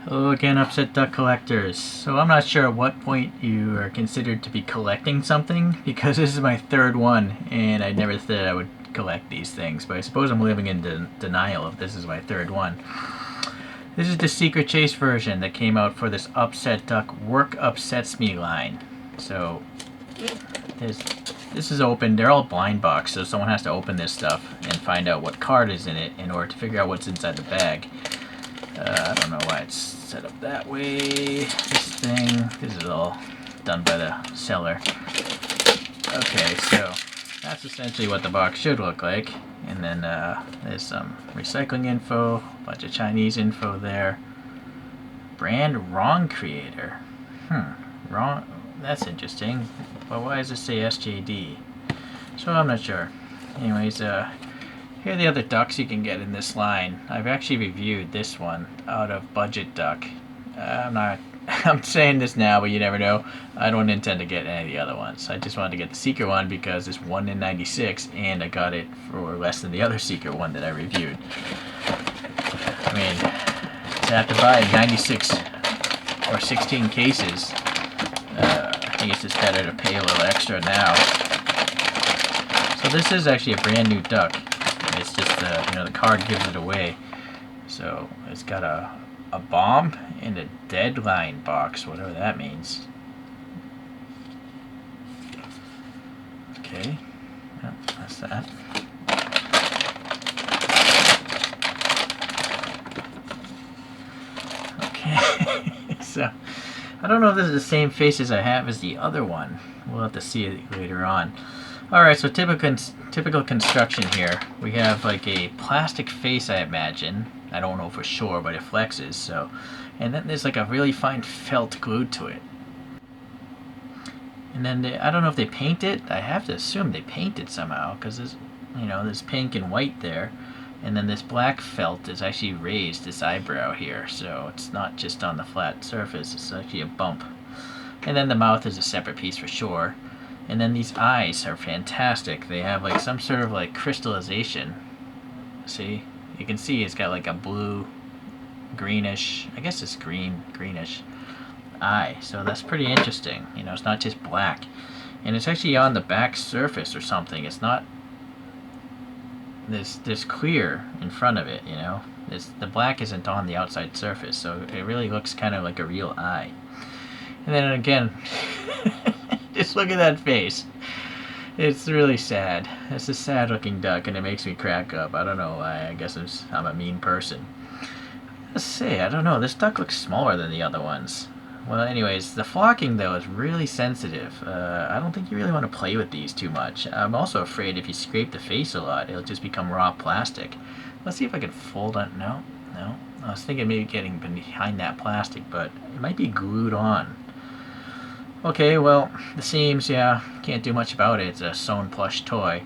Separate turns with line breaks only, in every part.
Hello again, UpsetDuck collectors. So I'm not sure at what point you are considered to be collecting something, because this is my third one, and I never said I would collect these things, but I suppose I'm living in denial if this is my third one. This is the Secret Chase version that came out for this UpsetDuck Work Upsets Me line. So this is open. They're all blind box, so someone has to open this stuff and find out what card is in it in order to figure out what's inside the bag. I don't know why it's set up that way. This is all done by the seller. Okay, so that's essentially what the box should look like. And then there's some recycling info, a bunch of Chinese info there. Brand wrong creator. Wrong. That's interesting. But why does it say SJD? So I'm not sure. Anyways, here are the other ducks you can get in this line. I've actually reviewed this one out of Budget Duck. I'm saying this now, but you never know. I don't intend to get any of the other ones. I just wanted to get the secret one because it's 1 in 96, and I got it for less than the other secret one that I reviewed. I mean, to have to buy 96 or 16 cases, I think it's just better to pay a little extra now. So this is actually a brand new duck. It's just the card gives it away. So it's got a bomb and a deadline box, whatever that means. Okay, yep, that's that. Okay, so I don't know if this is the same face as I have as the other one. We'll have to see it later on. Alright, so typical construction here. We have like a plastic face, I imagine. I don't know for sure, but it flexes, so. And then there's like a really fine felt glued to it. And then I don't know if they paint it. I have to assume they paint it somehow, because there's pink and white there. And then this black felt is actually raised, this eyebrow here, so it's not just on the flat surface, it's actually a bump. And then the mouth is a separate piece for sure. And then these eyes are fantastic. They have like some sort of like crystallization. See? You can see it's got like a blue, greenish, I guess it's greenish eye. So that's pretty interesting. It's not just black. And it's actually on the back surface or something. It's not, there's clear in front of it, the black isn't on the outside surface. So it really looks kind of like a real eye. And then again, just look at that face. It's really sad. It's a sad looking duck and it makes me crack up. I don't know why. I guess I'm a mean person. Let's say, I don't know. This duck looks smaller than the other ones. Well, anyways, the flocking though is really sensitive. I don't think you really want to play with these too much. I'm also afraid if you scrape the face a lot, it'll just become raw plastic. Let's see if I can fold on. No. I was thinking maybe getting behind that plastic, but it might be glued on. Okay, well, the seams, yeah, can't do much about it. It's a sewn plush toy.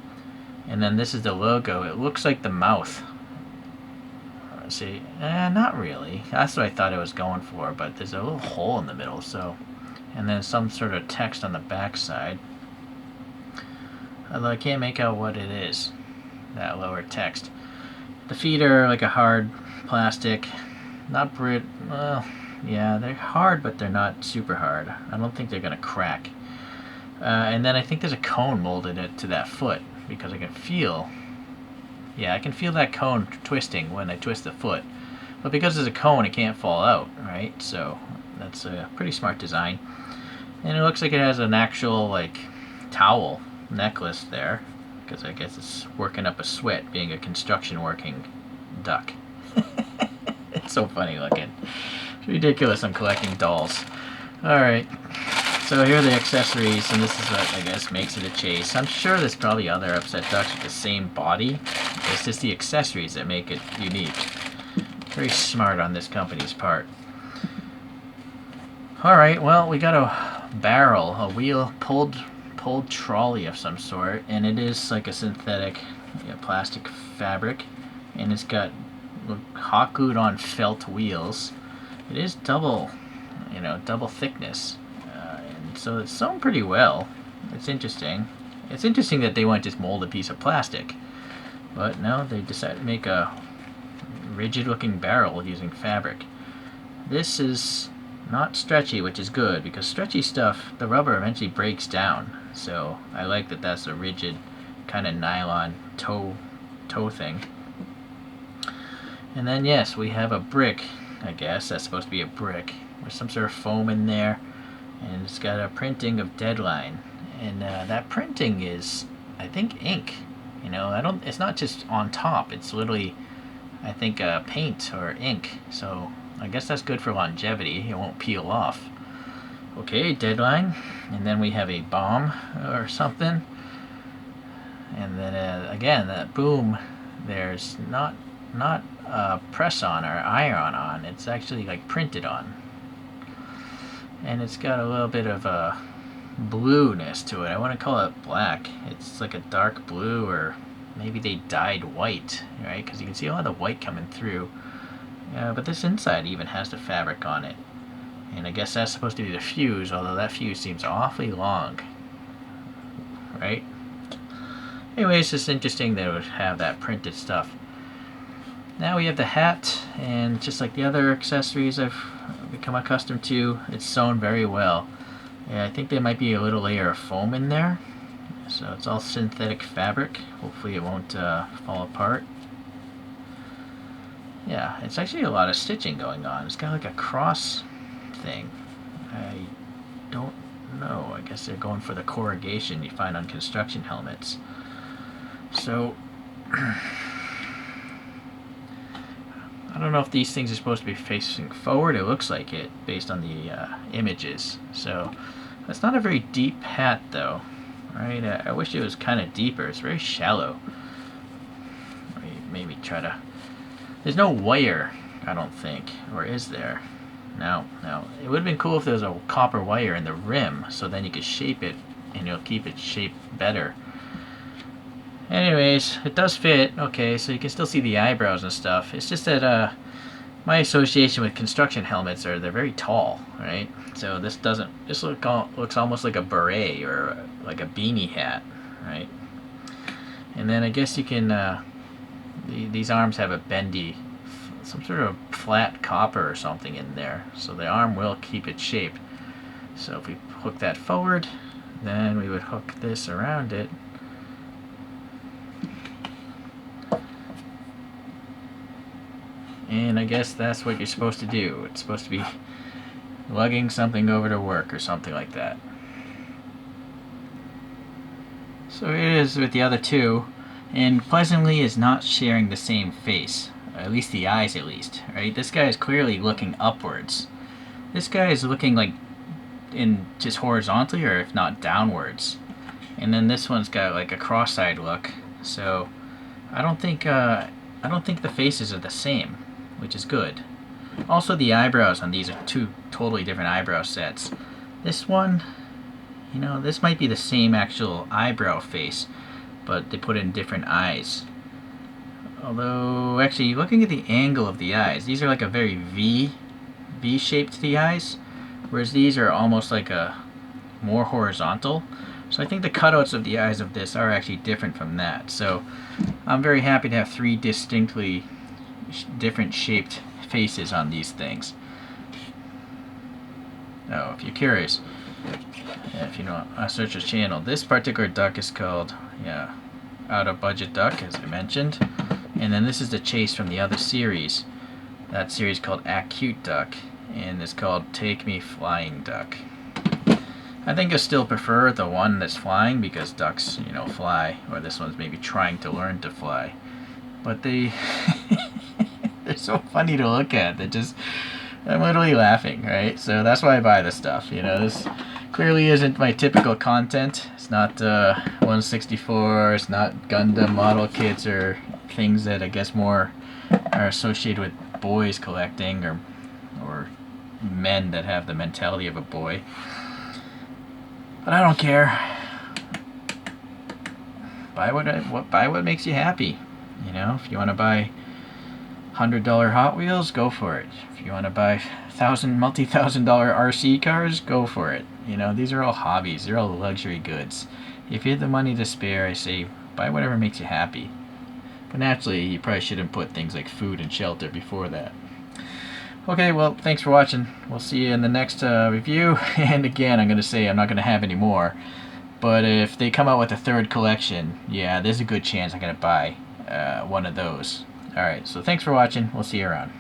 And then this is the logo. It looks like the mouth. Let's see, not really. That's what I thought it was going for, but there's a little hole in the middle, so. And then some sort of text on the back side. Although I can't make out what it is, that lower text. The feet are like a hard plastic, not well, yeah, they're hard, but they're not super hard. I don't think they're going to crack. And then I think there's a cone molded to that foot, because I can feel that cone twisting when I twist the foot. But because there's a cone, it can't fall out, right? So that's a pretty smart design. And it looks like it has an actual, like, towel necklace there, because I guess it's working up a sweat being a construction working duck. It's so funny looking. It's ridiculous. I'm collecting dolls. Alright, so here are the accessories, and this is what I guess makes it a chase. I'm sure there's probably other UpsetDucks with the same body. It's just the accessories that make it unique. Very smart on this company's part. Alright, well, we got a barrel, a wheel pulled trolley of some sort, and it is like a synthetic plastic fabric, and it's got hot glued on felt wheels. It is double thickness, and so it's sewn pretty well. It's interesting. It's interesting that they won't just mold a piece of plastic, but no, they decided to make a rigid-looking barrel using fabric. this is not stretchy, which is good, because stretchy stuff, the rubber eventually breaks down. So I like that that's a rigid kind of nylon toe thing. And then yes, we have a brick, I guess that's supposed to be a brick, with some sort of foam in there, and it's got a printing of Deadline. And that printing is, I think, ink. You know, it's not just on top, it's literally, I think, paint or ink. So I guess that's good for longevity, it won't peel off. Okay, Deadline. And then we have a bomb or something. And then again, that boom, there's not press on or iron on, it's actually like printed on. And it's got a little bit of a blueness to it. I want to call it black. It's like a dark blue, or maybe they dyed white, right? Because you can see a lot of white coming through. But this inside even has the fabric on it. And I guess that's supposed to be the fuse, although that fuse seems awfully long, right? Anyway, it's just interesting that it would have that printed stuff. Now we have the hat, and just like the other accessories I've become accustomed to, it's sewn very well. Yeah, I think there might be a little layer of foam in there, so it's all synthetic fabric. Hopefully it won't fall apart. Yeah, it's actually a lot of stitching going on. It's got like a cross thing. I don't know. I guess they're going for the corrugation you find on construction helmets. So I don't know if these things are supposed to be facing forward. It looks like it based on the images. So that's not a very deep hat though, right? I wish it was kind of deeper. It's very shallow. Maybe try to... There's no wire, I don't think. Or is there? No. It would have been cool if there was a copper wire in the rim, so then you could shape it and you'll keep it shaped better. Anyways, it does fit, okay, so you can still see the eyebrows and stuff. It's just that my association with construction helmets are they're very tall, right? So this looks almost like a beret or like a beanie hat, right? And then I guess you can, these arms have a bendy, some sort of flat copper or something in there, so the arm will keep its shape. So if we hook that forward, then we would hook this around it. And I guess that's what you're supposed to do. It's supposed to be lugging something over to work or something like that. So it is with the other two, and Pleasantly is not sharing the same face. At least the eyes, at least, right? This guy is clearly looking upwards. This guy is looking like in just horizontally, or if not downwards. And then this one's got like a cross-eyed look. So I don't think the faces are the same, which is good. Also, the eyebrows on these are two totally different eyebrow sets. This one, you know, this might be the same actual eyebrow face, but they put in different eyes. Although, actually, looking at the angle of the eyes, these are like a very V shape to the eyes, whereas these are almost like a more horizontal. So I think the cutouts of the eyes of this are actually different from that. So I'm very happy to have three distinctly different shaped faces on these things. Oh, if you're curious, if you know, search this channel. This particular duck is called, Out of Budget Duck, as I mentioned. And then this is the chase from the other series. That series called Act Cute Duck, and it's called Take Me Flying Duck. I think I still prefer the one that's flying because ducks, you know, fly, or this one's maybe trying to learn to fly. But they're so funny to look at. I'm literally laughing, right? So that's why I buy this stuff. You know, this clearly isn't my typical content. It's not 164. It's not Gundam model kits or things that I guess more are associated with boys collecting or men that have the mentality of a boy. But I don't care. Buy what makes you happy. You know, if you want to buy $100 Hot Wheels, go for it. If you want to buy multi-thousand-dollar RC cars, go for it. You know, these are all hobbies. They're all luxury goods. If you have the money to spare, I say buy whatever makes you happy. But naturally, you probably shouldn't put things like food and shelter before that. Okay, well, thanks for watching. We'll see you in the next review. And again, I'm going to say I'm not going to have any more. But if they come out with a third collection, yeah, there's a good chance I'm going to buy one of those. Alright, so thanks for watching. We'll see you around.